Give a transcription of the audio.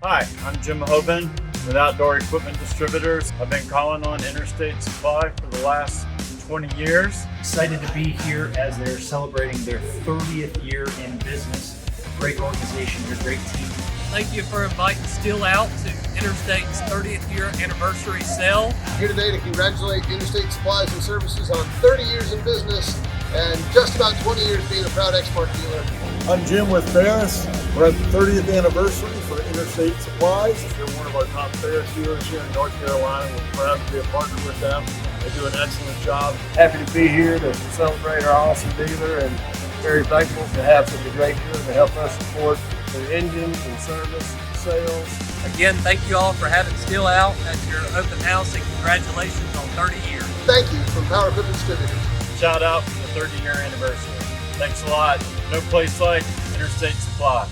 Hi, I'm Jim Hoban with Outdoor Equipment Distributors. I've been calling on Interstate Supply for the last 20 years. Excited to be here as they're celebrating their 30th year in business. Great organization, a great team. Thank you for inviting Stihl out to Interstate's 30th year anniversary sale. Here today to congratulate Interstate Supplies and Services on 30 years in business and just about 20 years being a proud exmark dealer. I'm Jim with Ferris. We're at the 30th anniversary for Interstate Supplies. They're one of our top Ferris dealers here in North Carolina. We're proud to be a partner with them. They do an excellent job. Happy to be here to celebrate our awesome dealer and very thankful to have such a great dealer to help us support their engines and service, sales. Again, thank you all for having Stihl out at your open house and congratulations on 30 years. Thank you from Power Equipment Distributors. Shout out for the 30-year anniversary. Thanks a lot. No place like Interstate Supply.